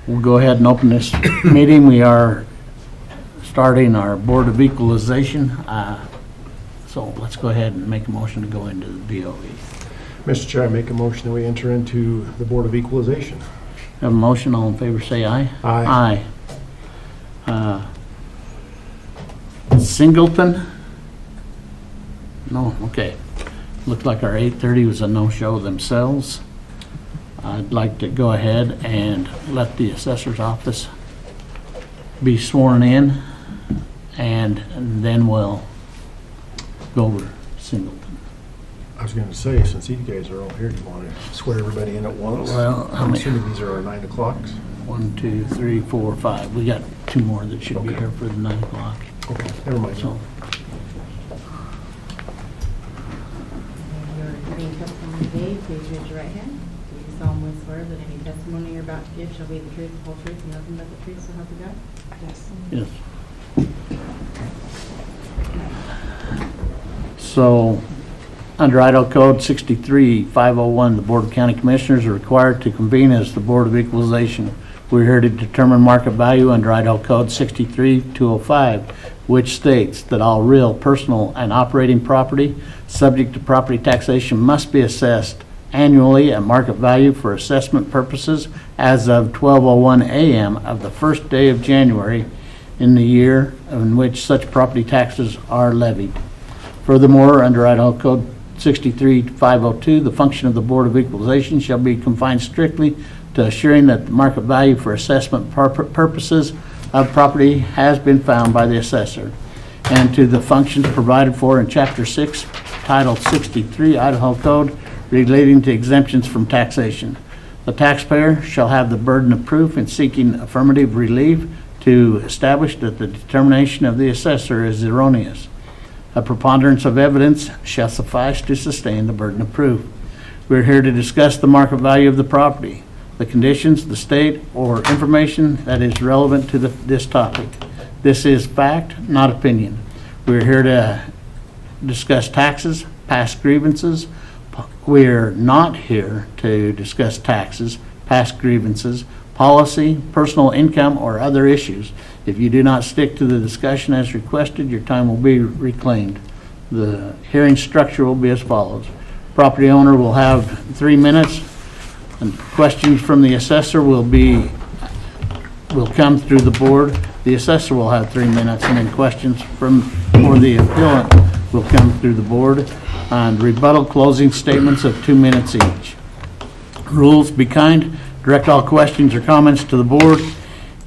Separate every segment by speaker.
Speaker 1: We'll go ahead and open this meeting. We are starting our Board of Equalization. So let's go ahead and make a motion to go into the BOE.
Speaker 2: Mr. Chair, I make a motion that we enter into the Board of Equalization.
Speaker 1: Have a motion, all in favor say aye.
Speaker 2: Aye.
Speaker 1: Aye. Singleton? No, okay. Looked like our 8:30 was a no-show themselves. I'd like to go ahead and let the assessor's office be sworn in, and then we'll go over Singleton.
Speaker 2: I was going to say, since you guys are all here, do you want to swear everybody in at once?
Speaker 1: Well, how
Speaker 2: I'm
Speaker 1: many?
Speaker 2: assuming these are our 9 o'clocks.
Speaker 1: 1, 2, 3, 4, 5. We got 2 more that should be here for the 9 o'clock.
Speaker 2: Okay, never mind.
Speaker 1: So,
Speaker 3: You're giving testimony today, please raise your right hand. Do you solemnly swear that any testimony you're about to give shall be the truth, the whole truth, and nothing but the truth, so help you God? Yes.
Speaker 1: yes. So, under Idaho Code 63-501, the Board of County Commissioners are required to convene as the Board of Equalization. We're here to determine market value under Idaho Code 63-205, which states that all real, personal, and operating property subject to property taxation must be assessed annually at market value for assessment purposes as of 12:01 a.m. of the first day of January in the year in which such property taxes are levied. Furthermore, under Idaho Code 63-502, the function of the Board of Equalization shall be confined strictly to assuring that the market value for assessment purposes of property has been found by the assessor, and to the functions provided for in Chapter 6, Title 63, Idaho Code, relating to exemptions from taxation. The taxpayer shall have the burden of proof in seeking affirmative relief to establish that the determination of the assessor is erroneous. A preponderance of evidence shall suffice to sustain the burden of proof. We're here to discuss the market value of the property, the conditions, the state, or information that is relevant to this topic. This is fact, not opinion. We're here to discuss taxes, past grievances. We're not here to discuss taxes, past grievances, policy, personal income, or other issues. If you do not stick to the discussion as requested, your time will be reclaimed. The hearing structure will be as follows. Property owner will have 3 minutes, and questions from the assessor will come through the board. The assessor will have 3 minutes, and then questions from the appellant will come through the board, and rebuttal closing statements of 2 minutes each. Rules: be kind. Direct all questions or comments to the board.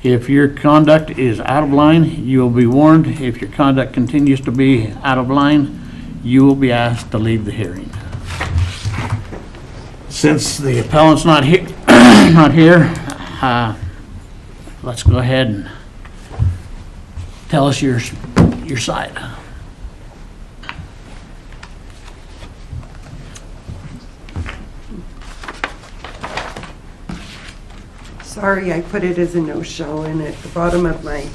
Speaker 1: If your conduct is out of line, you will be warned. If your conduct continues to be out of line, you will be asked to leave the hearing. Since the appellant's not here, let's go ahead and tell us your side.
Speaker 4: Sorry, I put it as a no-show and at the bottom of my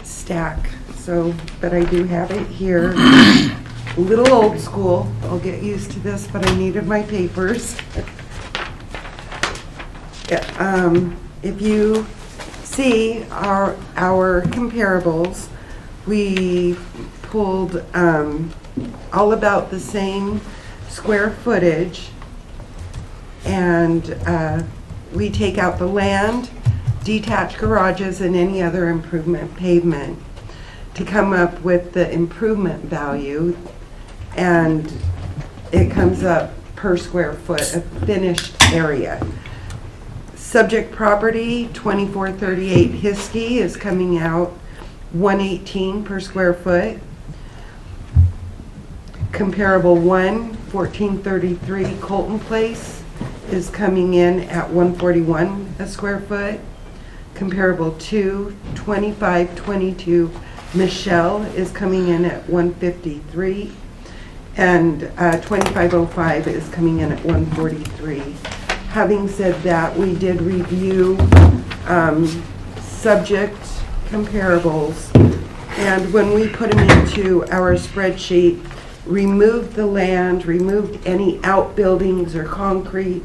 Speaker 4: stack, but I do have it here. A little old school, I'll get used to this, but I needed my papers. If you see our comparables, we pulled all about the same square footage, and we take out the land, detached garages, and any other improvement pavement to come up with the improvement value, and it comes up per square foot of finished area. Subject property 2438 Hiskey is coming out $118 per square foot. Comparable 1433 Colton Place is coming in at $141 a square foot. Comparable 2522 Michelle is coming in at $153, and 2505 is coming in at $143. Having said that, we did review subject comparables, and when we put them into our spreadsheet, removed the land, removed any outbuildings or concrete,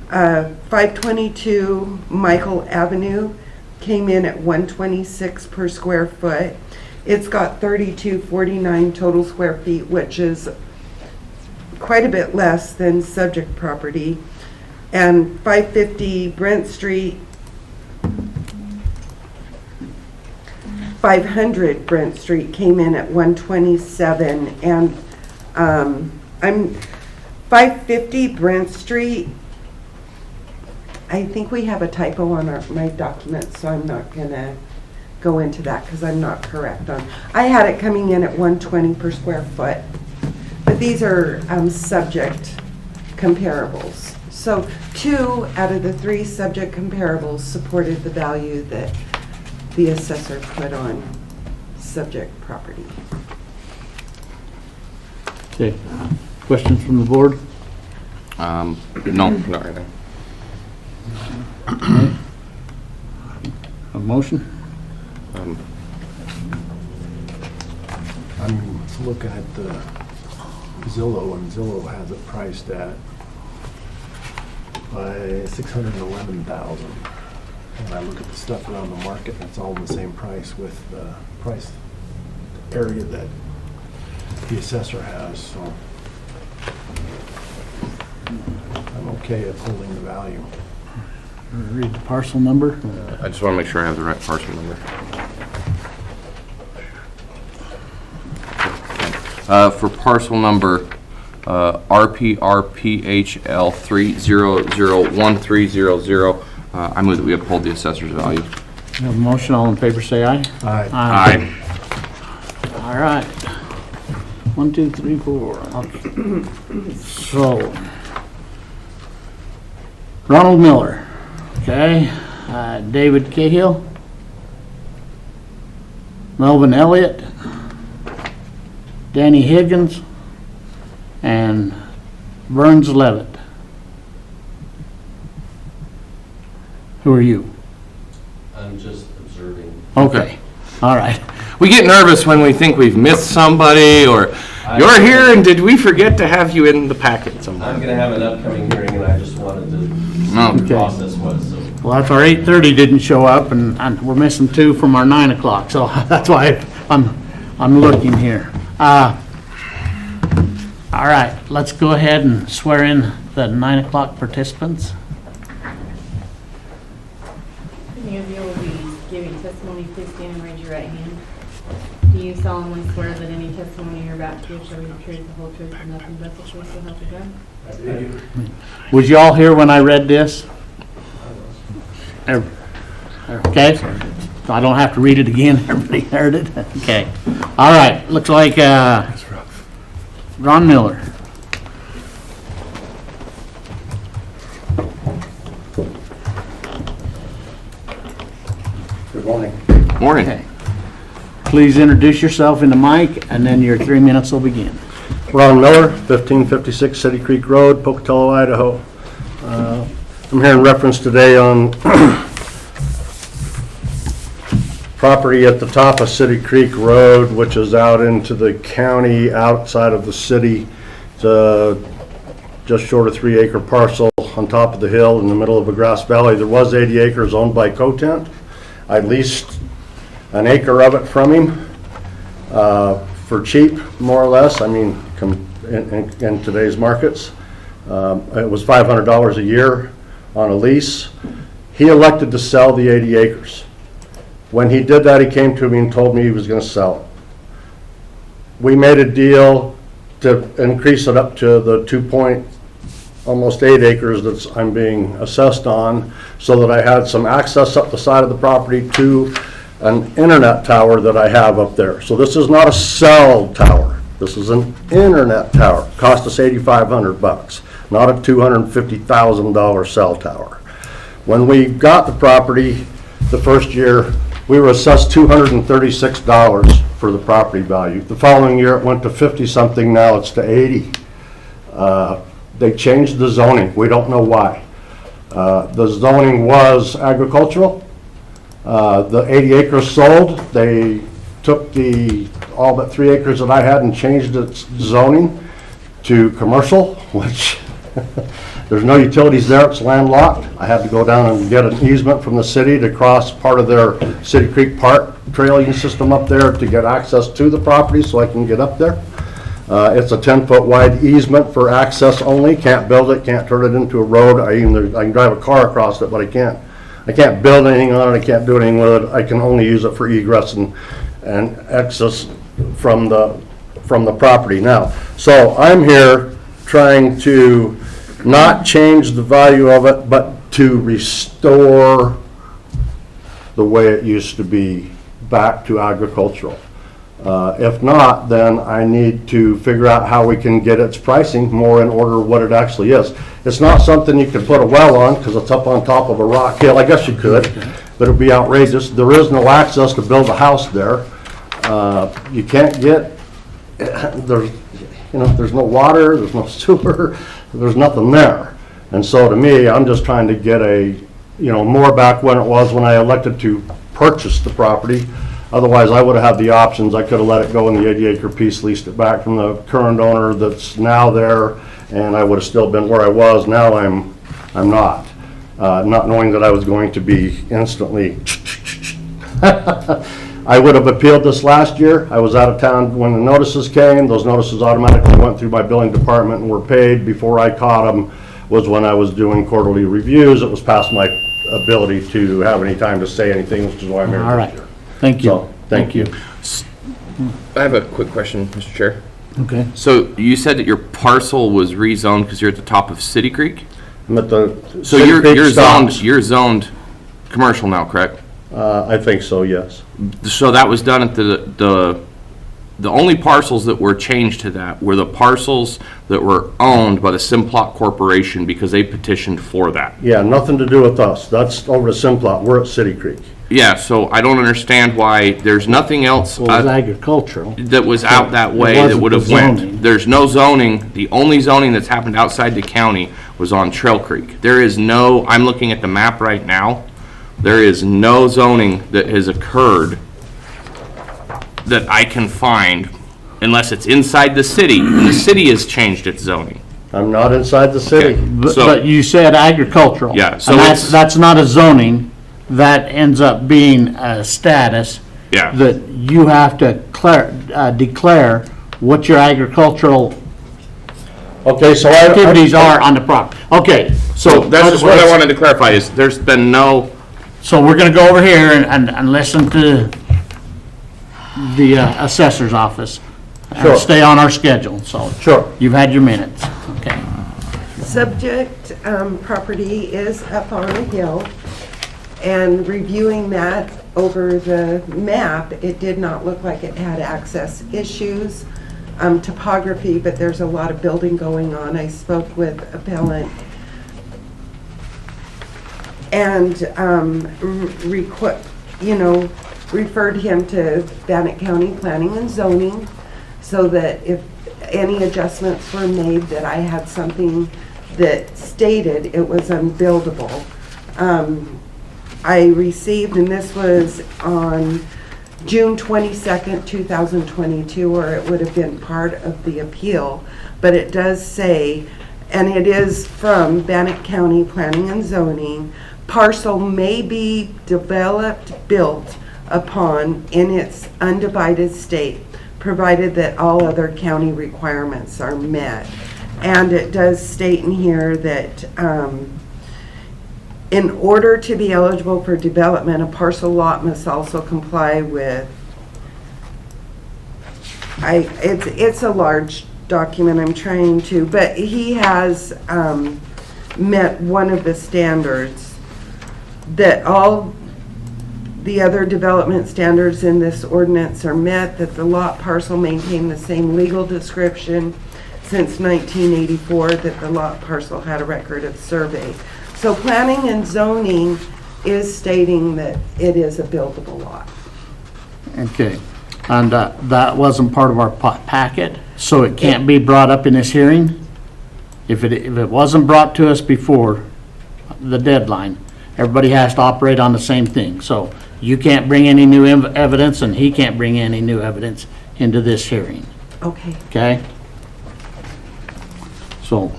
Speaker 4: 522 Michael Avenue came in at $126 per square foot. It's got 3249 total square feet, which is quite a bit less than subject property. And 550 Brent Street, 500 Brent Street came in at 127, and 550 Brent Street, I think we have a typo on my document, so I'm not gonna go into that because I'm not correct on. I had it coming in at 120 per square foot, but these are subject comparables. So 2 out of the 3 subject comparables supported the value that the assessor put on subject property.
Speaker 1: Okay. Questions from the board?
Speaker 5: No, not right now.
Speaker 1: A motion?
Speaker 2: I'm looking at the Zillow, and Zillow has it priced at by $611,000. And I look at the stuff around the market, and it's all the same price with the price area that the assessor has, so I'm okay at holding the value.
Speaker 1: Read the parcel number.
Speaker 5: I just want to make sure I have the right parcel number. For parcel number RPRPHL 3001300, I move that we uphold the assessor's value.
Speaker 1: We have a motion. All in favor, say aye.
Speaker 2: Aye.
Speaker 5: Aye.
Speaker 1: All right. 1, 2, 3, 4. Okay. So, Ronald Miller. Okay. David Cahill. Melvin Elliott. Danny Higgins. And Burns Levitt. Who are you?
Speaker 6: I'm just observing.
Speaker 1: Okay. All right.
Speaker 5: We get nervous when we think we've missed somebody, or you're here and did we forget to have you in the packet somewhere?
Speaker 6: I'm going to have an upcoming hearing, and I just wanted to
Speaker 1: Okay.
Speaker 6: process what, so.
Speaker 1: Well, that's our 8:30 didn't show up, and we're missing 2 from our 9 o'clock, so that's why I'm looking here. All right, let's go ahead and swear in the 9 o'clock participants.
Speaker 3: Any of you will be giving testimony, please stand and raise your right hand. Do you solemnly swear that any testimony you're about to give shall be the truth, the whole truth, and nothing but the truth, so help you God?
Speaker 1: Was you all here when I read this? Okay, so I don't have to read it again, everybody heard it? Okay, all right, looks like Ron Miller.
Speaker 7: Good morning.
Speaker 5: Morning.
Speaker 1: Okay. Please introduce yourself in the mic, and then your 3 minutes will begin.
Speaker 7: Ron Miller, 1556 City Creek Road, Pocatello, Idaho. I'm here in reference today on property at the top of City Creek Road, which is out into the county outside of the city. It's just short of 3-acre parcel on top of the hill in the middle of a grass valley. There was 80 acres owned by Cotent. I leased an acre of it from him for cheap, more or less. I mean, in today's markets. It was $500 a year on a lease. He elected to sell the 80 acres. When he did that, he came to me and told me he was going to sell it. We made a deal to increase it up to the almost 8 acres that I'm being assessed on, so that I had some access up the side of the property to an internet tower that I have up there. So this is not a cell tower. This is an internet tower. Cost us $8,500, not a $250,000 cell tower. When we got the property the first year, we were assessed $236 for the property value. The following year it went to 50-something, now it's to 80. They changed the zoning. We don't know why. The zoning was agricultural. The 80 acres sold. They took all but 3 acres that I had and changed its zoning to commercial, which There's no utilities there, it's landlocked. I had to go down and get an easement from the city to cross part of their City Creek Park trailing system up there to get access to the property so I can get up there. It's a 10-foot wide easement for access only, can't build it, can't turn it into a road. I can drive a car across it, but I can't build anything on it, I can't do anything with it. I can only use it for egress and access from the property now. So I'm here trying to not change the value of it, but to restore the way it used to be back to agricultural. If not, then I need to figure out how we can get its pricing more in order what it actually is. It's not something you can put a well on because it's up on top of a rock hill. I guess you could, but it'd be outrageous. There is no access to build a house there. You can't get, there's no water, there's no sewer, there's nothing there. And so to me, I'm just trying to get more back when it was when I elected to purchase the property. Otherwise, I would have had the options. I could have let it go in the 80-acre piece, leased it back from the current owner that's now there, and I would have still been where I was. Now I'm not. Not knowing that I was going to be instantly. I would have appealed this last year. I was out of town when the notices came. Those notices automatically went through my billing department and were paid. Before I caught them was when I was doing quarterly reviews. It was past my ability to have any time to say anything, which is why I'm here
Speaker 1: All right.
Speaker 7: this year.
Speaker 1: Thank you.
Speaker 7: So, thank you.
Speaker 5: I have a quick question, Mr. Chair.
Speaker 1: Okay.
Speaker 5: So you said that your parcel was rezoned because you're at the top of City Creek?
Speaker 7: I'm at the
Speaker 5: So
Speaker 7: City Creek
Speaker 5: you're
Speaker 7: stops.
Speaker 5: zoned commercial now, correct?
Speaker 7: I think so, yes.
Speaker 5: So that was done at the only parcels that were changed to that were the parcels that were owned by the Simplot Corporation because they petitioned for that.
Speaker 7: Yeah, nothing to do with us. That's over to Simplot. We're at City Creek.
Speaker 5: Yeah, so I don't understand why there's nothing else
Speaker 1: Well, it's agricultural.
Speaker 5: that was out that
Speaker 1: It
Speaker 5: way that
Speaker 1: wasn't
Speaker 5: would have
Speaker 1: the
Speaker 5: went.
Speaker 1: zoning.
Speaker 5: There's no zoning. The only zoning that's happened outside the county was on Trail Creek. There is no, I'm looking at the map right now, there is no zoning that has occurred that I can find unless it's inside the city, and the city has changed its zoning.
Speaker 7: I'm not inside the city.
Speaker 5: Okay.
Speaker 1: But
Speaker 5: So-
Speaker 1: but you said agricultural.
Speaker 5: Yeah, so
Speaker 1: And
Speaker 5: it's-
Speaker 1: that's not a zoning, that ends up being a status
Speaker 5: Yeah.
Speaker 1: that you have to declare what your agricultural
Speaker 7: Okay, so
Speaker 1: activities are on the property. Okay,
Speaker 5: So that's just what I wanted to clarify, is there's been no,
Speaker 1: So we're gonna go over here and listen to the assessor's office.
Speaker 7: Sure.
Speaker 1: And stay on our schedule, so.
Speaker 7: Sure.
Speaker 1: You've had your minutes, okay.
Speaker 4: Subject property is up on a hill, and reviewing that over the map, it did not look like it had access issues, topography, but there's a lot of building going on. I spoke with appellant and referred him to Bannock County Planning and Zoning so that if any adjustments were made, that I had something that stated it was unbuildable. I received, and this was on June 22nd, 2022, or it would have been part of the appeal, but it does say, and it is from Bannock County Planning and Zoning, parcel may be developed, built upon in its undivided state, provided that all other county requirements are met. And it does state in here that in order to be eligible for development, a parcel lot must also comply with, it's a large document, I'm trying to, but he has met one of the standards, that all the other development standards in this ordinance are met, that the lot parcel maintain the same legal description since 1984, that the lot parcel had a record of survey. So planning and zoning is stating that it is a buildable lot.
Speaker 1: Okay, and that wasn't part of our packet, so it can't be brought up in this hearing? If it wasn't brought to us before the deadline, everybody has to operate on the same thing. So you can't bring any new evidence, and he can't bring any new evidence into this hearing,
Speaker 4: Okay.
Speaker 1: okay? So,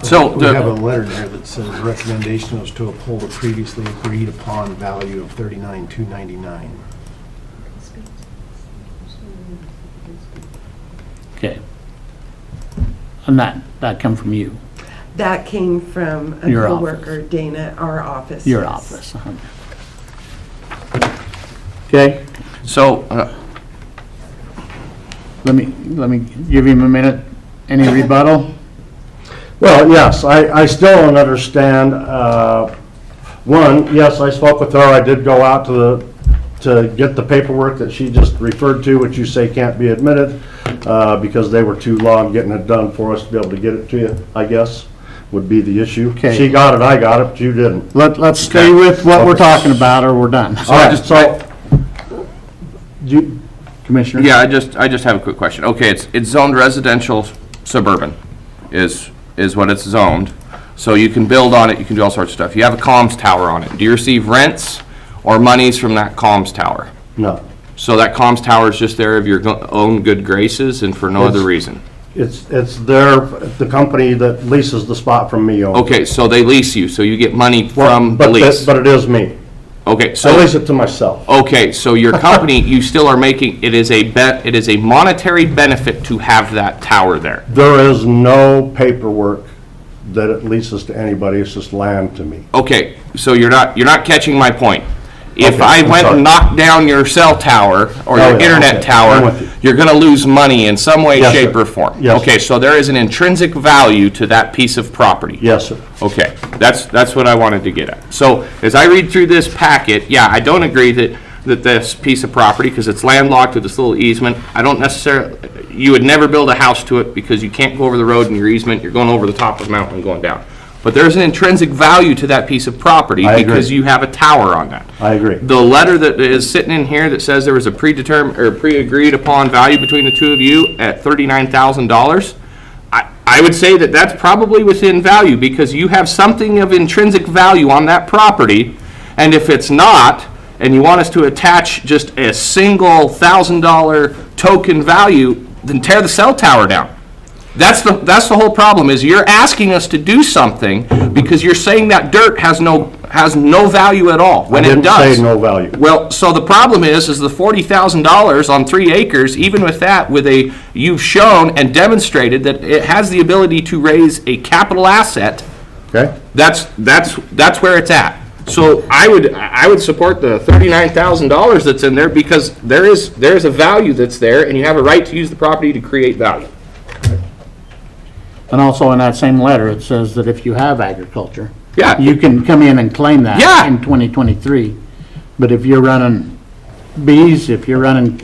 Speaker 5: So,
Speaker 2: We have a
Speaker 5: the,
Speaker 2: letter there that says recommendation was to uphold a previously agreed upon value of $39,299.
Speaker 1: Okay. And that come from you,
Speaker 4: That came from a
Speaker 1: Your
Speaker 4: coworker, Dana, our office.
Speaker 1: your
Speaker 4: yes.
Speaker 1: office. Uh-huh. Okay,
Speaker 5: so,
Speaker 1: let me give him a minute. Any rebuttal?
Speaker 7: Well, yes, I still don't understand. One, yes, I spoke with her. I did go out to get the paperwork that she just referred to, which you say can't be admitted, because they were too long getting it done for us to be able to get it to you, I guess, would be the issue.
Speaker 1: Okay.
Speaker 7: She got it, I got it, but you didn't.
Speaker 1: Let's stay with what we're talking about, or we're done.
Speaker 7: All right, so, you,
Speaker 1: Commissioner?
Speaker 5: yeah, I just have a quick question. Okay, it's zoned residential suburban is what it's zoned. So you can build on it, you can do all sorts of stuff. You have a comms tower on it. Do you receive rents or monies from that comms tower?
Speaker 7: no.
Speaker 5: So that comms tower is just there of your own good graces and for no other reason?
Speaker 7: It's the company that leases the spot from me. owns it.
Speaker 5: Okay, so they lease you, so you get money from the
Speaker 7: But
Speaker 5: lease?
Speaker 7: But it is me.
Speaker 5: Okay,
Speaker 7: I
Speaker 5: so,
Speaker 7: lease it to myself.
Speaker 5: okay, so your company, you still are making, it is a monetary benefit to have that tower there?
Speaker 7: There is no paperwork that it leases to anybody, it's just land to me.
Speaker 5: Okay, so you're not catching my point. If
Speaker 7: Okay,
Speaker 5: I
Speaker 7: I'm
Speaker 5: went
Speaker 7: sorry.
Speaker 5: and knocked down your cell tower or
Speaker 7: Oh,
Speaker 5: your
Speaker 7: yeah,
Speaker 5: internet
Speaker 7: okay,
Speaker 5: tower,
Speaker 7: I'm with you.
Speaker 5: you're gonna lose money in some way,
Speaker 7: Yes,
Speaker 5: shape,
Speaker 7: sir.
Speaker 5: or form.
Speaker 7: Yes,
Speaker 5: Okay, so there is an intrinsic value to that piece of property.
Speaker 7: Yes, sir.
Speaker 5: Okay, that's what I wanted to get at. So, as I read through this packet, yeah, I don't agree that this piece of property, because it's landlocked with this little easement, I don't necessarily, you would never build a house to it because you can't go over the road in your easement, you're going over the top of the mountain and going down. But there's an intrinsic value to that piece of property
Speaker 7: I agree.
Speaker 5: because you have a tower on that.
Speaker 7: I agree.
Speaker 5: The letter that is sitting in here that says there was a predetermined, or pre-agreed upon value between the two of you at $39,000, I would say that that's probably within value because you have something of intrinsic value on that property, and if it's not, and you want us to attach just a single $1,000 token value, then tear the cell tower down. That's the whole problem, is you're asking us to do something because you're saying that dirt has no value at all, when
Speaker 7: I
Speaker 5: it
Speaker 7: didn't
Speaker 5: does.
Speaker 7: say no value.
Speaker 5: Well, so the problem is the $40,000 on 3 acres, even with that, you've shown and demonstrated that it has the ability to raise a capital asset.
Speaker 7: Okay?
Speaker 5: That's where it's at. So I would support the $39,000 that's in there because there is a value that's there, and you have a right to use the property to create value.
Speaker 1: And also in that same letter, it says that if you have agriculture,
Speaker 5: Yeah.
Speaker 1: you can come in and claim that
Speaker 5: Yeah.
Speaker 1: in 2023. But if you're running bees, if you're running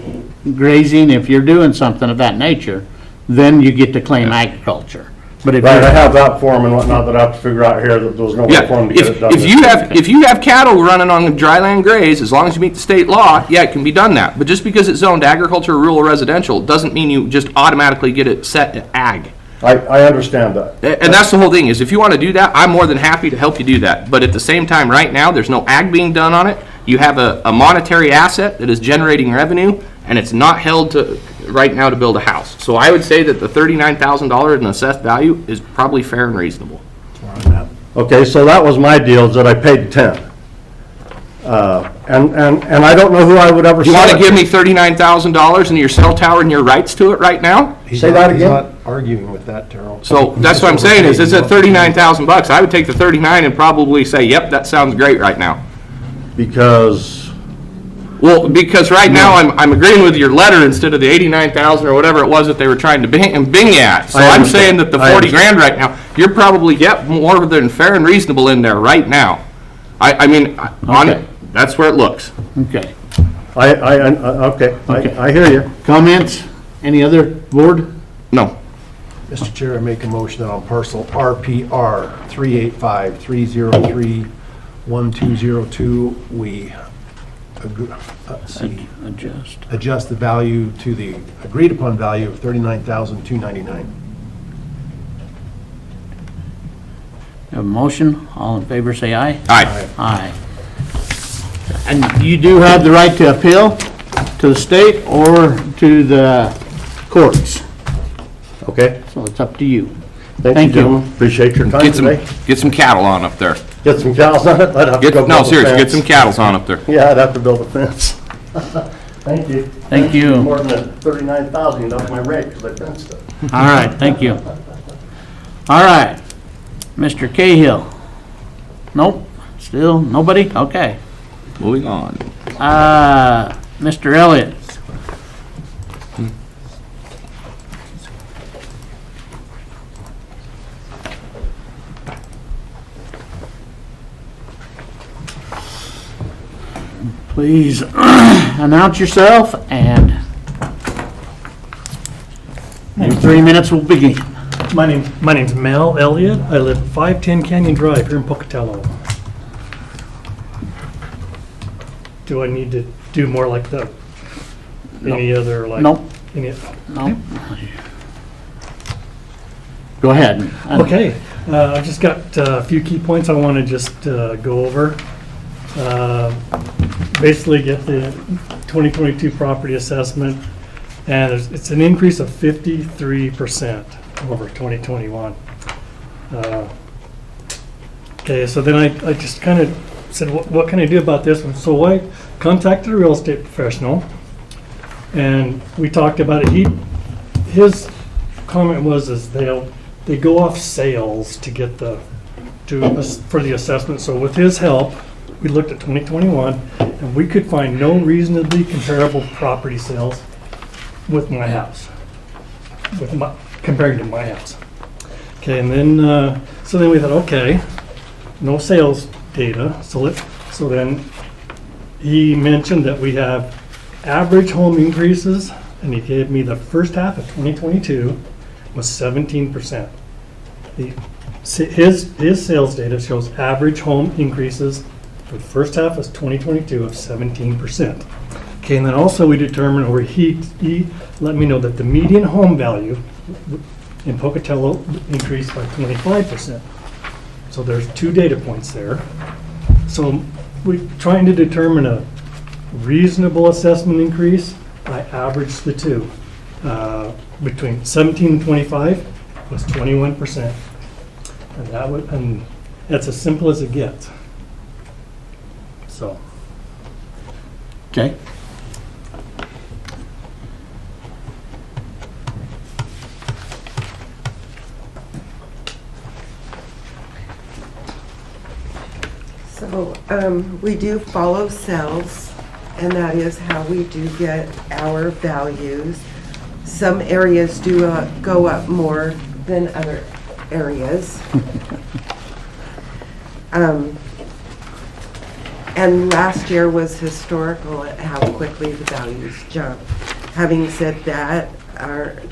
Speaker 1: grazing, if you're doing something of that nature, then you get to claim agriculture. But if
Speaker 7: Right, I
Speaker 1: you're,
Speaker 7: have that form and whatnot that I have to figure out here, that there was no way
Speaker 5: Yeah,
Speaker 7: for him to get it done.
Speaker 5: if you have cattle running on dry land graze, as long as you meet the state law, yeah, it can be done that. But just because it's zoned agriculture or rural residential, doesn't mean you just automatically get it set at ag.
Speaker 7: I understand that.
Speaker 5: And that's the whole thing, is if you want to do that, I'm more than happy to help you do that. But at the same time, right now, there's no ag being done on it. You have a monetary asset that is generating revenue, and it's not held to, right now, to build a house. So I would say that the $39,000 in assessed value is probably fair and reasonable.
Speaker 7: Okay, so that was my deal, is that I paid 10. And I don't know who I would ever
Speaker 5: Do you want
Speaker 7: sell
Speaker 5: to
Speaker 7: it
Speaker 5: give me $39,000 and your cell tower and your rights to it right now?
Speaker 7: Say that
Speaker 2: He's
Speaker 7: again?
Speaker 2: not arguing with that, Terrell.
Speaker 5: So that's what I'm saying, is it's at 39,000 bucks. I would take the 39 and probably say, yep, that sounds great right now.
Speaker 7: Because,
Speaker 5: Well, because right now I'm agreeing with your letter instead of the 89,000 or whatever it was that they were trying to bing at. So
Speaker 7: I
Speaker 5: I'm
Speaker 7: understand.
Speaker 5: saying that the
Speaker 7: I
Speaker 5: 40
Speaker 7: understand.
Speaker 5: grand right now, you're probably, yep, more than fair and reasonable in there right now. I mean,
Speaker 1: Okay.
Speaker 5: that's where it looks.
Speaker 1: okay.
Speaker 7: okay,
Speaker 1: Okay.
Speaker 7: I hear you.
Speaker 1: Comments? Any other board?
Speaker 5: No.
Speaker 2: Mr. Chair, I make a motion that on parcel RPR 385-303-1202, we adjust the value to the agreed upon value of $39,299.
Speaker 1: Have a motion? All in favor, say aye.
Speaker 5: Aye.
Speaker 1: Aye. And you do have the right to appeal to the state or to the courts,
Speaker 7: Okay?
Speaker 1: so it's up to you.
Speaker 7: Thank
Speaker 1: Thank
Speaker 7: you,
Speaker 1: you.
Speaker 7: gentlemen. Appreciate your time
Speaker 5: Get
Speaker 7: today.
Speaker 5: get some cattle on up there.
Speaker 7: Get some cows on it. I'd have to go
Speaker 5: No,
Speaker 7: build a
Speaker 5: seriously, get
Speaker 7: fence.
Speaker 5: some cattle on up there.
Speaker 7: Yeah, I'd have to build a fence. Thank you.
Speaker 1: Thank you.
Speaker 7: More than the 39,000 off my rate because I fenced it.
Speaker 1: All right, thank you. All right, Mr. Cahill. Nope, still nobody? Okay.
Speaker 5: Moving on.
Speaker 1: Mr. Elliott. Please announce yourself and your 3 minutes will begin.
Speaker 8: My name's Mel Elliott. I live 510 Canyon Drive here in Pocatello. Do I need to do more like any other like?
Speaker 1: Nope.
Speaker 8: Any,
Speaker 1: No. Go ahead.
Speaker 8: okay, I've just got a few key points I want to just go over. Basically get the 2022 property assessment, and it's an increase of 53% over 2021. Okay, so then I just kind of said, what can I do about this one? So I contacted a real estate professional, and we talked about it. His comment was they go off sales to get for the assessment. So with his help, we looked at 2021, and we could find no reasonably comparable property sales with my house, compared to my house. Okay, and then so then we thought, okay, no sales data. So then he mentioned that we have average home increases, and he gave me the first half of 2022 was 17%. His sales data shows average home increases for the first half of 2022 of 17%. Okay, and then also we determined, or he let me know that the median home value in Pocatello increased by 25%. So there's 2 data points there. So we're trying to determine a reasonable assessment increase. I averaged the two. Between 17 and 25 was 21%. And that's as simple as it gets. So.
Speaker 1: Okay.
Speaker 4: So we do follow sales, and that is how we do get our values. Some areas do go up more than other areas. And last year was historical at how quickly the values jumped. Having said that,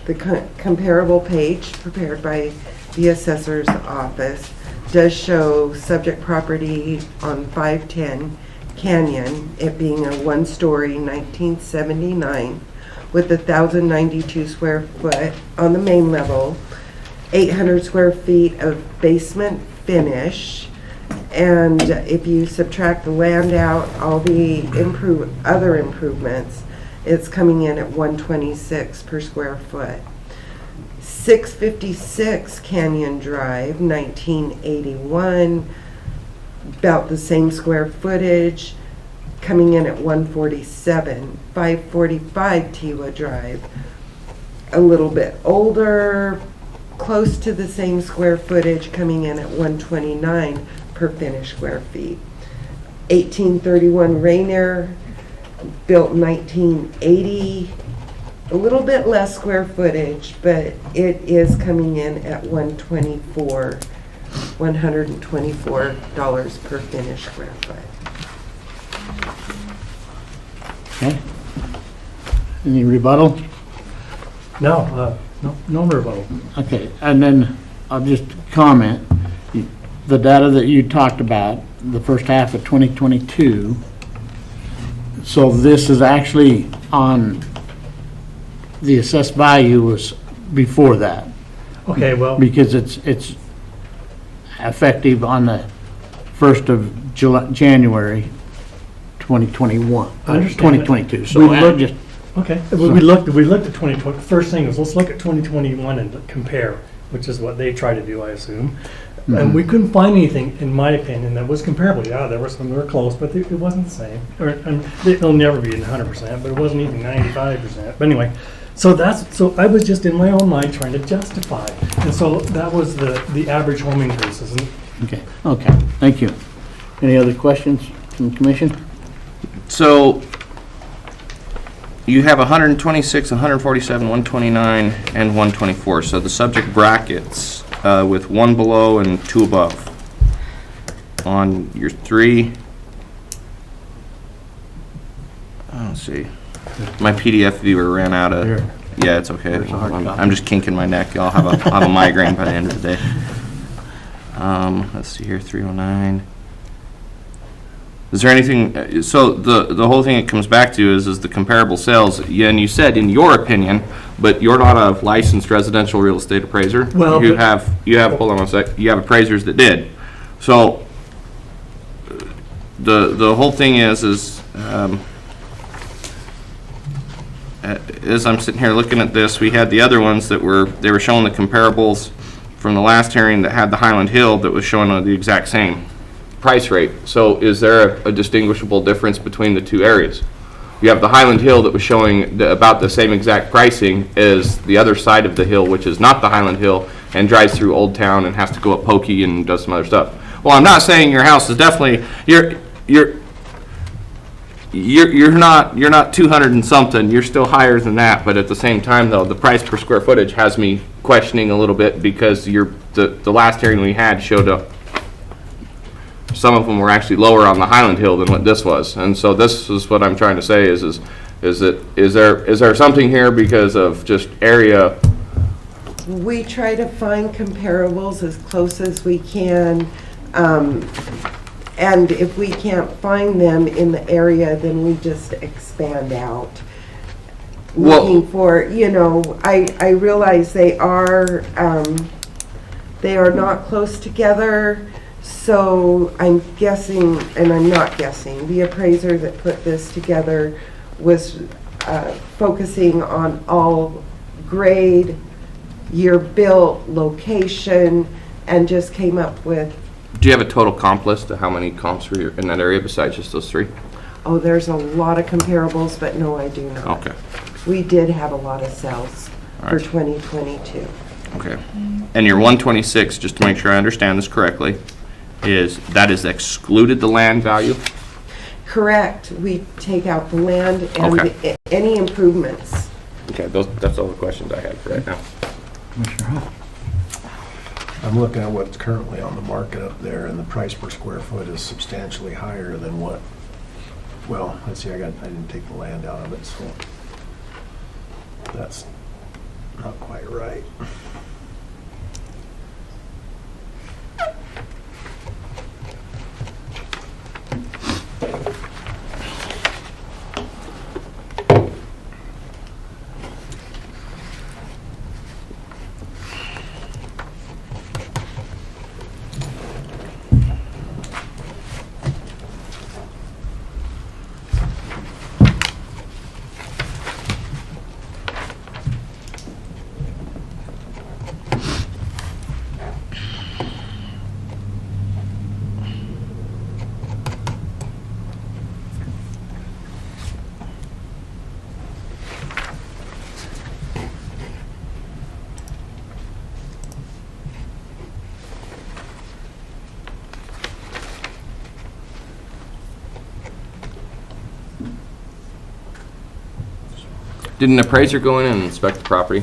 Speaker 4: the comparable page prepared by the assessor's office does show subject property on 510 Canyon, it being a 1-story 1979 with 1,092 square foot on the main level, 800 square feet of basement finish, and if you subtract the land out, all the other improvements, it's coming in at 126 per square foot. 656 Canyon Drive, 1981, about the same square footage, coming in at 147. 545 Tewa Drive, a little bit older, close to the same square footage, coming in at 129 per finished square feet. 1831 Rainier, built 1980, a little bit less square footage, but it is coming in at $124 per finished square foot.
Speaker 1: Okay. Any rebuttal?
Speaker 8: No rebuttal.
Speaker 1: Okay, and then I'll just comment, the data that you talked about, the first half of 2022, so this is actually on, the assessed value was before that,
Speaker 8: Okay, well,
Speaker 1: because it's effective on the 1st of January 2021.
Speaker 8: I understand
Speaker 1: 2022, so
Speaker 8: We
Speaker 1: I
Speaker 8: looked-
Speaker 1: just,
Speaker 8: okay. We looked at 2020. First thing is, let's look at 2021 and compare. which is what they try to do, I assume. And we couldn't find anything, in my opinion, that was comparable. Yeah, there were some that were close, but it wasn't the same. It'll never be 100%, but it wasn't even 95%. But anyway, so I was just in my own mind trying to justify. And so that was the average home increases. And
Speaker 1: Okay, thank you. Any other questions from the commission?
Speaker 5: So you have 126, 147, 129, and 124. So the subject brackets with 1 below and 2 above on your 3. Let's see. My PDF viewer ran out of.
Speaker 1: Here.
Speaker 5: Yeah, it's okay.
Speaker 1: Here's a hard copy.
Speaker 5: I'm just kinking my neck. I'll have a migraine by the end of the day. Let's see here, 309. Is there anything, so the whole thing it comes back to is the comparable sales, yeah, and you said in your opinion, but you're not a licensed residential real estate appraiser.
Speaker 8: Well,
Speaker 5: You have, hold on one sec, you have appraisers that did. So, the whole thing is as I'm sitting here looking at this, we had the other ones that they were showing the comparables from the last hearing that had the Highland Hill that was showing the exact same price rate. So is there a distinguishable difference between the two areas? You have the Highland Hill that was showing about the same exact pricing as the other side of the hill, which is not the Highland Hill, and drives through Old Town and has to go up Pokey and does some other stuff. Well, I'm not saying your house is definitely, you're not 200 and something, you're still higher than that, but at the same time though, the price per square footage has me questioning a little bit because the last hearing we had showed up, some of them were actually lower on the Highland Hill than what this was. And so this is what I'm trying to say is there something here because of just area?
Speaker 4: We try to find comparables as close as we can. And if we can't find them in the area, then we just expand out.
Speaker 5: Well,
Speaker 4: Looking for, I realize they are not close together. So I'm guessing, and I'm not guessing, the appraiser that put this together was focusing on all grade, year built, location, and just came up with.
Speaker 5: do you have a total comp list of how many comps were in that area besides just those 3?
Speaker 4: Oh, there's a lot of comparables, but no, I do not.
Speaker 5: Okay.
Speaker 4: We did have a lot of sales
Speaker 5: All
Speaker 4: for
Speaker 5: right.
Speaker 4: 2022.
Speaker 5: Okay. And your 126, just to make sure I understand this correctly, that is excluded the land value?
Speaker 4: Correct. We take out the land and
Speaker 5: Okay.
Speaker 4: any improvements.
Speaker 5: Okay, that's all the questions I had for right now.
Speaker 1: Commissioner Huff?
Speaker 2: I'm looking at what's currently on the market up there, and the price per square foot is substantially higher than what, well, let's see, I didn't take the land out of it, so that's not quite right.
Speaker 5: Did an appraiser go in and inspect the property?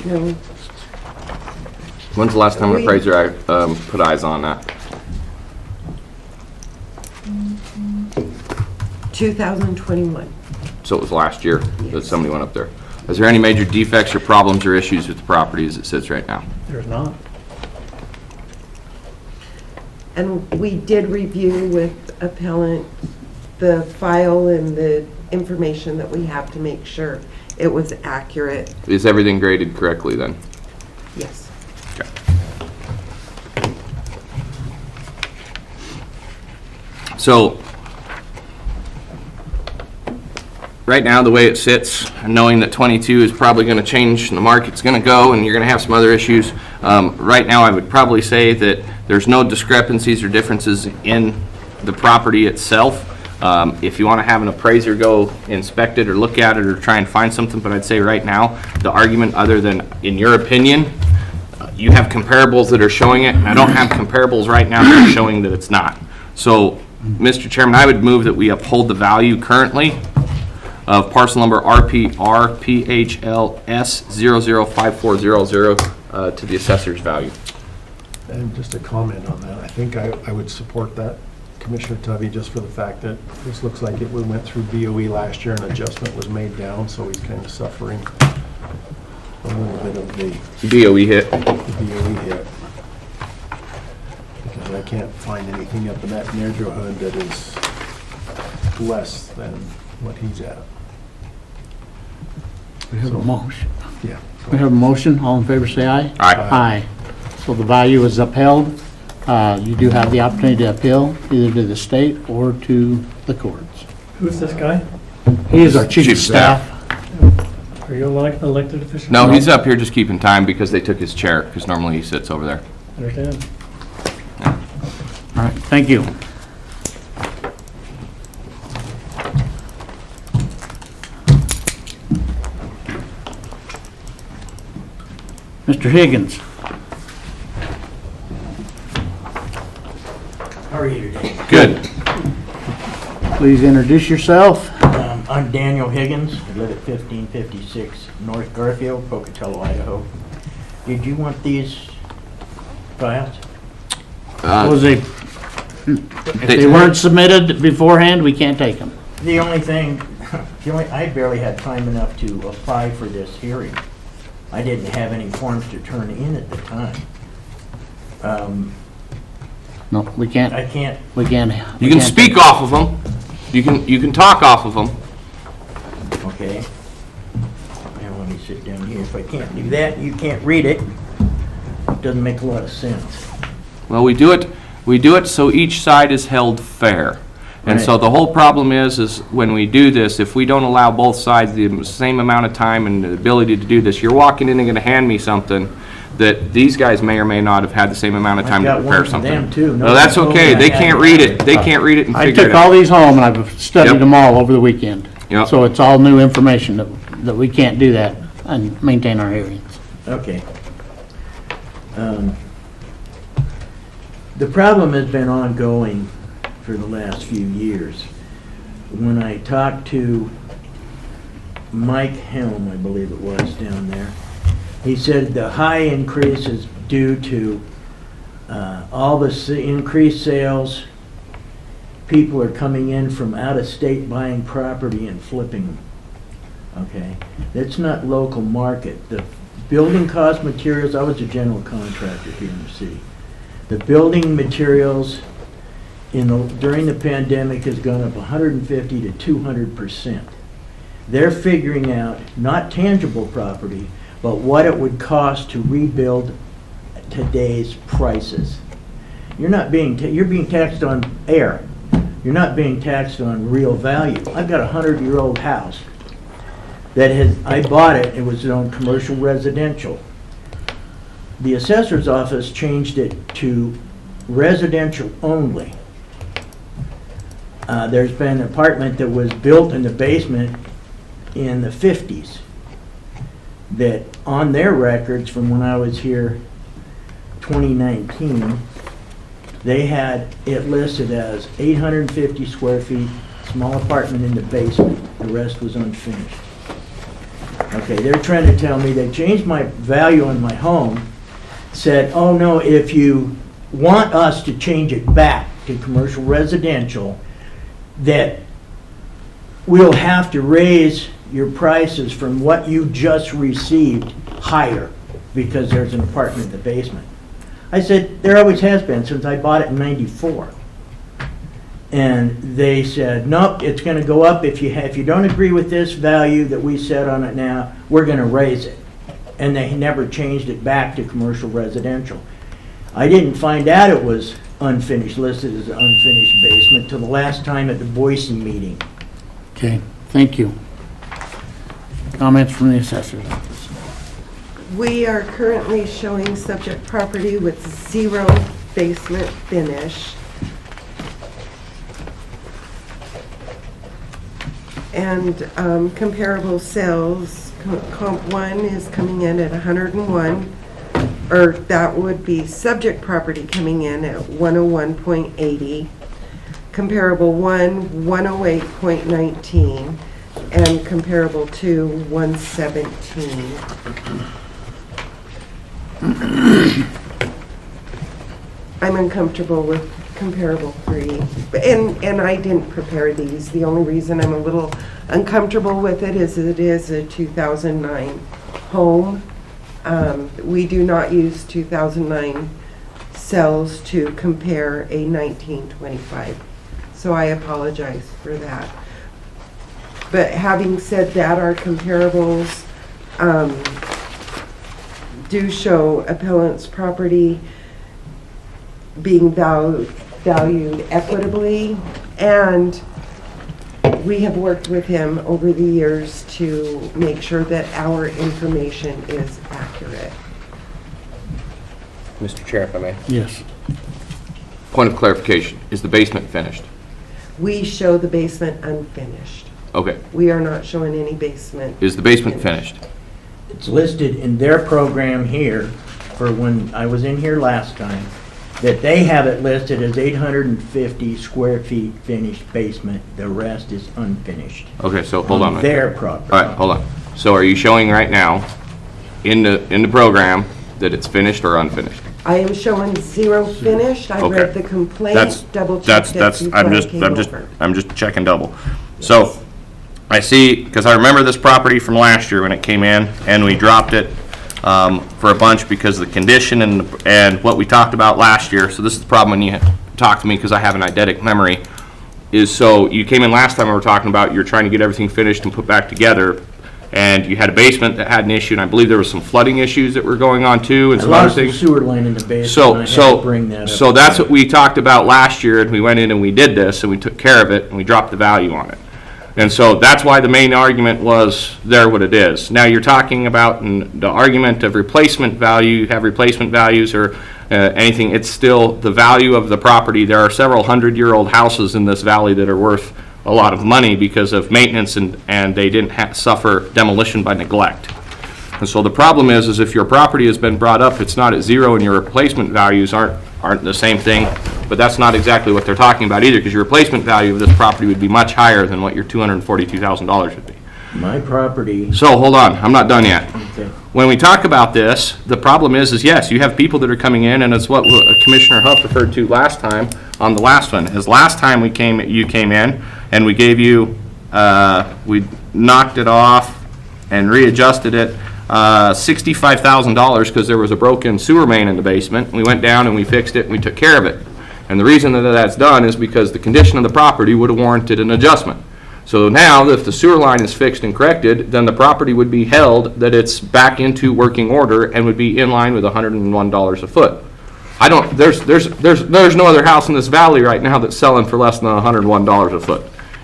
Speaker 4: No,
Speaker 5: When's the last time an
Speaker 4: We-
Speaker 5: appraiser put eyes on that?
Speaker 4: 2021.
Speaker 5: So it was last year that
Speaker 4: Yes.
Speaker 5: somebody went up there. Is there any major defects or problems or issues with the property as it sits right now?
Speaker 8: there's not.
Speaker 4: And we did review with appellant the file and the information that we have to make sure it was accurate.
Speaker 5: Is everything graded correctly then?
Speaker 4: Yes.
Speaker 5: Okay. So, right now, the way it sits, knowing that 22 is probably going to change and the market's going to go and you're going to have some other issues, right now I would probably say that there's no discrepancies or differences in the property itself. If you want to have an appraiser go inspect it or look at it or try and find something, but I'd say right now, the argument other than, in your opinion, you have comparables that are showing it, and I don't have comparables right now that are showing that it's not. So, Mr. Chairman, I would move that we uphold the value currently of parcel number RPRPHLS005400 to the assessor's value.
Speaker 2: And just a comment on that, I think I would support that, Commissioner Tubby, just for the fact that this looks like it went through BOE last year, an adjustment was made down, so he's kind of suffering a little bit of the
Speaker 5: BOE hit.
Speaker 2: BOE hit. Because I can't find anything up in that neighborhood that is less than what he's at.
Speaker 1: We have a motion.
Speaker 2: Yeah.
Speaker 1: We have a motion. All in favor, say aye.
Speaker 5: Aye.
Speaker 1: Aye. So the value is upheld. You do have the opportunity to appeal either to the state or to the courts.
Speaker 8: Who's this guy?
Speaker 1: He is our chief of
Speaker 5: Chief staff.
Speaker 1: staff.
Speaker 8: Are you elected official?
Speaker 5: No, he's up here just keeping time because they took his chair, because normally he sits over there.
Speaker 8: Understand.
Speaker 1: All right, thank you. Mr. Higgins.
Speaker 9: How are you today?
Speaker 5: Good.
Speaker 1: Please introduce yourself.
Speaker 9: I'm Daniel Higgins. I live at 1556 North Garfield, Pocatello, Idaho. Did you want these files?
Speaker 1: Was if they weren't submitted beforehand, we can't take them.
Speaker 9: The only thing, I barely had time enough to apply for this hearing. I didn't have any forms to turn in at the time.
Speaker 1: No, we can't.
Speaker 9: I can't,
Speaker 1: We can't.
Speaker 5: You can speak off of them. You can talk off of them.
Speaker 9: okay. Now let me sit down here. If I can't do that, you can't read it. Doesn't make a lot of sense.
Speaker 5: Well, we do it so each side is held fair. And so
Speaker 9: Right.
Speaker 5: the whole problem is when we do this, if we don't allow both sides the same amount of time and the ability to do this, you're walking in and gonna hand me something that these guys may or may not have had the same amount of time to
Speaker 9: I've got
Speaker 5: prepare
Speaker 9: one from
Speaker 5: something.
Speaker 9: them, too.
Speaker 5: No, that's
Speaker 9: Nobody told
Speaker 5: okay.
Speaker 9: me I
Speaker 5: They
Speaker 9: had
Speaker 5: can't
Speaker 9: to.
Speaker 5: read it. They can't read it and
Speaker 1: I
Speaker 5: figure
Speaker 1: took
Speaker 5: it
Speaker 1: all
Speaker 5: out.
Speaker 1: these home and I've studied
Speaker 5: Yep.
Speaker 1: them all over the weekend.
Speaker 5: Yep.
Speaker 1: So it's all new information that we can't do that and maintain our hearings.
Speaker 9: Okay. The problem has been ongoing for the last few years. When I talked to Mike Helm, I believe it was, down there, he said the high increase is due to all the increased sales. People are coming in from out of state buying property and flipping them. Okay? That's not local market. The building cost materials, I was a general contractor here in the city. The building materials during the pandemic has gone up 150 to 200%. They're figuring out not tangible property, but what it would cost to rebuild today's prices. You're being taxed on air. You're not being taxed on real value. I've got a 100-year-old house I bought it was on commercial residential. The assessor's office changed it to residential only. There's been an apartment that was built in the basement in the 50s that on their records from when I was here 2019, they had it listed as 850 square feet, small apartment in the basement. The rest was unfinished. Okay, they're trying to tell me they changed my value on my home, said, oh no, if you want us to change it back to commercial residential, that we'll have to raise your prices from what you just received higher because there's an apartment in the basement. I said, there always has been since I bought it in '94. And they said, nope, it's going to go up. If you don't agree with this value that we set on it now, we're going to raise it. And they never changed it back to commercial residential. I didn't find out it was unfinished, listed as an unfinished basement till the last time at the Boise meeting.
Speaker 1: Okay, thank you. Comments from the assessor's office.
Speaker 4: We are currently showing subject property with 0 basement finish. And comparable sales, comp 1 is coming in at 101, or that would be subject property coming in at 101.80. Comparable 1, 108.19, and comparable 2, 117. I'm uncomfortable with comparable 3, and I didn't prepare these. The only reason I'm a little uncomfortable with it is a 2009 home. We do not use 2009 cells to compare a 1925, so I apologize for that. But having said that, our comparables do show appellant's property being valued equitably, and we have worked with him over the years to make sure that our information is accurate.
Speaker 5: Mr. Chair, if I may.
Speaker 1: Yes.
Speaker 5: Point of clarification, is the basement finished?
Speaker 4: We show the basement unfinished.
Speaker 5: Okay.
Speaker 4: We are not showing any basement.
Speaker 5: Is the basement finished?
Speaker 9: It's listed in their program here, for when I was in here last time, that they have it listed as 850 square feet finished basement. The rest is unfinished.
Speaker 5: Okay, so hold on.
Speaker 9: Their property.
Speaker 5: All right, hold on. So are you showing right now in the program that it's finished or unfinished?
Speaker 4: I am showing 0 finished. I
Speaker 5: Okay.
Speaker 4: read the complaint,
Speaker 5: That's
Speaker 4: double-checked it before I came over.
Speaker 5: I'm just checking double. So I see, because I remember this property from last year when it came in, and we dropped it for a bunch because of the condition and what we talked about last year. So this is the problem when you talk to me, because I have an eidetic memory, is so you came in last time we were talking about you're trying to get everything finished and put back together, and you had a basement that had an issue, and I believe there was some flooding issues that were going on too, and
Speaker 9: I
Speaker 5: some other
Speaker 9: lost the
Speaker 5: things.
Speaker 9: sewer line in the basement, and I had to bring that up.
Speaker 5: So that's what we talked about last year, and we went in and we did this, and we took care of it, and we dropped the value on it. And so that's why the main argument was there what it is. Now you're talking about the argument of replacement value, you have replacement values or anything, it's still the value of the property. There are several 100-year-old houses in this valley that are worth a lot of money because of maintenance and they didn't suffer demolition by neglect. And so the problem is if your property has been brought up, it's not at 0 and your replacement values aren't the same thing, but that's not exactly what they're talking about either, because your replacement value of this property would be much higher than what your $242,000 would be.
Speaker 9: My property,
Speaker 5: So hold on, I'm not done yet.
Speaker 9: okay,
Speaker 5: When we talk about this, the problem is yes, you have people that are coming in, and it's what Commissioner Huff referred to last time on the last one, is last time you came in and we gave you, we knocked it off and readjusted it, $65,000 because there was a broken sewer main in the basement. We went down and we fixed it and we took care of it. And the reason that that's done is because the condition of the property would have warranted an adjustment. So now, if the sewer line is fixed and corrected, then the property would be held that it's back into working order and would be in line with $101 a foot. There's no other house in this valley right now that's selling for less than $101 a foot.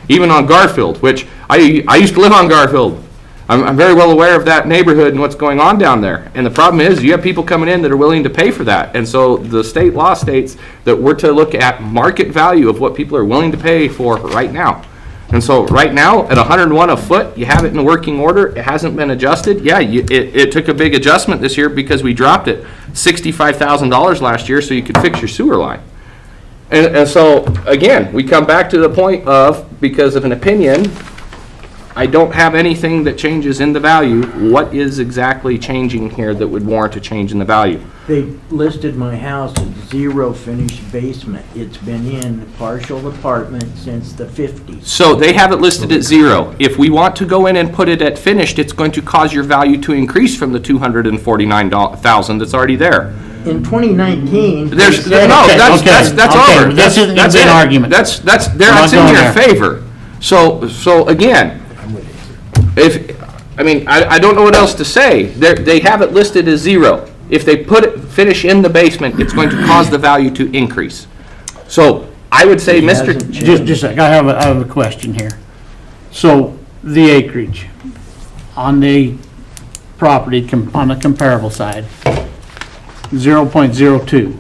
Speaker 5: Even on Garfield, which I used to live on Garfield. I'm very well aware of that neighborhood and what's going on down there. And the problem is you have people coming in that are willing to pay for that. And so the state law states that we're to look at market value of what people are willing to pay for right now. And so right now, at 101 a foot, you have it in working order. It hasn't been adjusted. Yeah, it took a big adjustment this year because we dropped it $65,000 last year so you could fix your sewer line. And so, again, we come back to the point of, because of an opinion, I don't have anything that changes in the value. What is exactly changing here that would warrant a change in the value?
Speaker 9: they listed my house as 0 finished basement. It's been in partial apartment since the 50s.
Speaker 5: So they have it listed at 0. If we want to go in and put it at finished, it's going to cause your value to increase from the $249,000 that's already there.
Speaker 9: In 2019, they
Speaker 5: There's,
Speaker 9: said-
Speaker 5: no, that's
Speaker 1: okay,
Speaker 5: over.
Speaker 1: but this isn't
Speaker 5: That's
Speaker 1: an
Speaker 5: it.
Speaker 1: argument.
Speaker 5: That's
Speaker 1: not
Speaker 5: in
Speaker 1: going
Speaker 5: your
Speaker 1: there.
Speaker 5: favor. So again, I don't know what else to say. They have it listed as 0. If they put it, finish in the basement, it's going to cause the value to increase. So I would say,
Speaker 9: It hasn't
Speaker 5: Mr.
Speaker 9: changed.
Speaker 1: Just a sec, I have a question here. So, the acreage, on the property, on the comparable side, 0.02.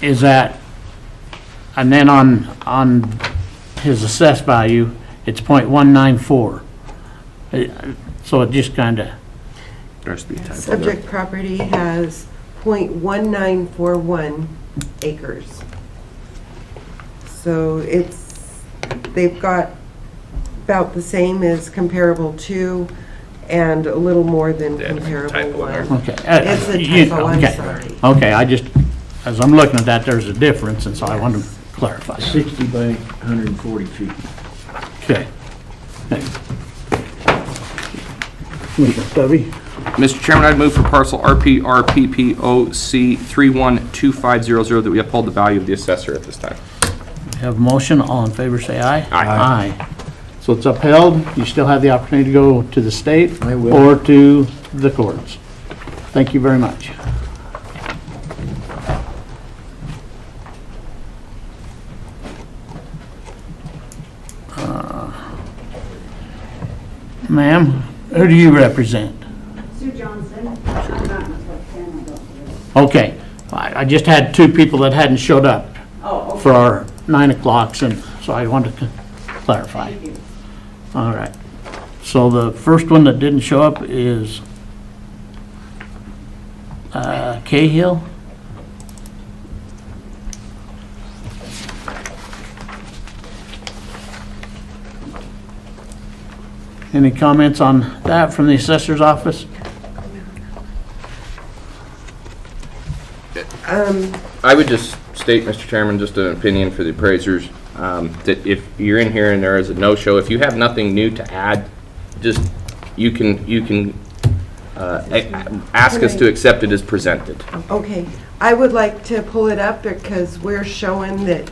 Speaker 1: Is that, and then on his assessed value, it's .194. So it just kind of,
Speaker 5: There's to be a typo there.
Speaker 4: Subject property has .1941 acres. So they've got about the same as comparable to and a little more than
Speaker 5: Yeah,
Speaker 4: comparable
Speaker 5: typo in there.
Speaker 4: one.
Speaker 1: okay.
Speaker 4: It's a typo, I'm
Speaker 1: Okay.
Speaker 4: sorry.
Speaker 1: Okay, I just, as I'm looking at that, there's a difference, and so I wanted to clarify.
Speaker 9: 60 by 140 feet.
Speaker 1: Okay. Commissioner Stubby?
Speaker 5: Mr. Chairman, I'd move for parcel RPRPPOC 312500 that we uphold the value of the assessor at this time.
Speaker 1: We have a motion, all in favor say aye.
Speaker 5: Aye.
Speaker 1: Aye. So it's upheld, you still have the opportunity to go to the state
Speaker 9: I will.
Speaker 1: or to the courts. Thank you very much. Ma'am, who do you represent?
Speaker 10: Sue Johnson. I'm not in the top 10, I don't believe.
Speaker 1: Okay, I just had two people that hadn't showed up
Speaker 10: Oh, okay.
Speaker 1: for our 9 o'clocks, and so I wanted to clarify.
Speaker 10: Thank you.
Speaker 1: All right. So the first one that didn't show up is Cahill. Any comments on that from the assessor's office?
Speaker 5: I would just state, Mr. Chairman, just an opinion for the appraisers, that if you're in here and there is a no-show, if you have nothing new to add, just, you can ask us to accept it as presented.
Speaker 4: Okay, I would like to pull it up because we're showing that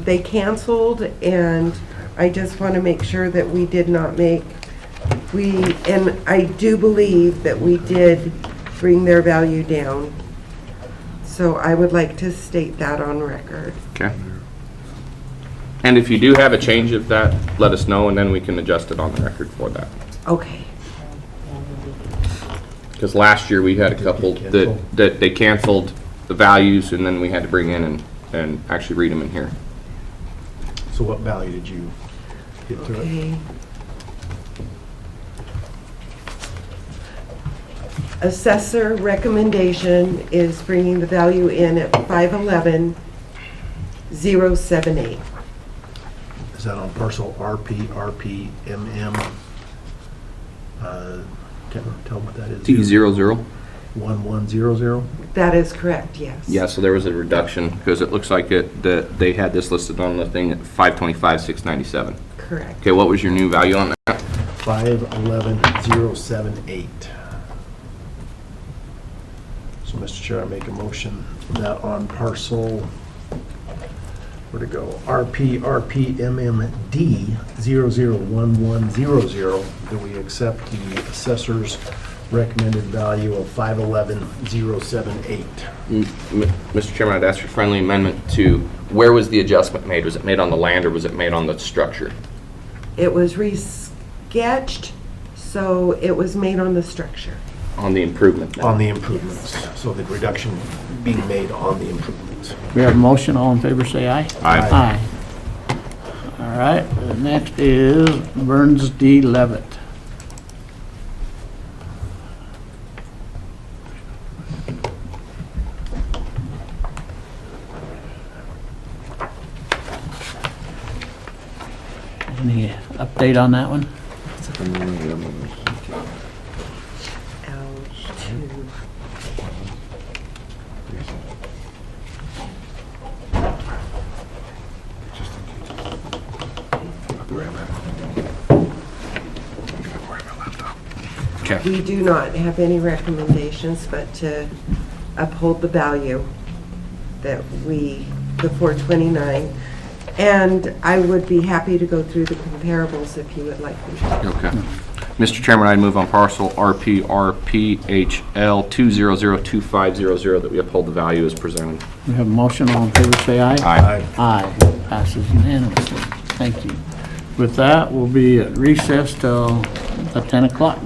Speaker 4: they canceled, and I just want to make sure that we did not make, and I do believe that we did bring their value down. So I would like to state that on record.
Speaker 5: Okay. And if you do have a change of that, let us know, and then we can adjust it on the record for that.
Speaker 4: Okay,
Speaker 5: Because last year, we had a couple that they canceled the values, and then we had to bring in and actually read them in here.
Speaker 2: So what value did you get to it?
Speaker 4: okay. Assessor recommendation is bringing the value in at 511,078.
Speaker 2: Is that on parcel RPRPMM? Can't tell what that is.
Speaker 5: T00?
Speaker 2: 1100?
Speaker 4: That is correct, yes.
Speaker 5: Yeah, so there was a reduction, because it looks like that they had this listed on the thing at 525,697.
Speaker 4: Correct.
Speaker 5: Okay, what was your new value on that?
Speaker 2: 511,078. So, Mr. Chair, I make a motion that on parcel, where'd it go? RPRPMMD 001100, that we accept the assessor's recommended value of 511,078.
Speaker 5: Mr. Chairman, I'd ask for a friendly amendment to, where was the adjustment made? Was it made on the land, or was it made on the structure?
Speaker 4: It was resketched, so it was made on the structure.
Speaker 5: On the improvement then?
Speaker 2: On the improvements, so the reduction being made on the improvements.
Speaker 1: We have a motion, all in favor say aye.
Speaker 5: Aye.
Speaker 1: Aye. All right, the next is Burns D. Levitt. Any update on that one?
Speaker 4: L2.
Speaker 5: Okay.
Speaker 4: We do not have any recommendations, but to uphold the value that the 429. And I would be happy to go through the comparables if you would like me to.
Speaker 5: Okay. Mr. Chairman, I'd move on parcel RPRPHL 2002500 that we uphold the value as presented.
Speaker 1: We have a motion, all in favor say aye.
Speaker 5: Aye.
Speaker 1: Aye, passes unanimously. Thank you. With that, we'll be at recess till the 10 o'clock.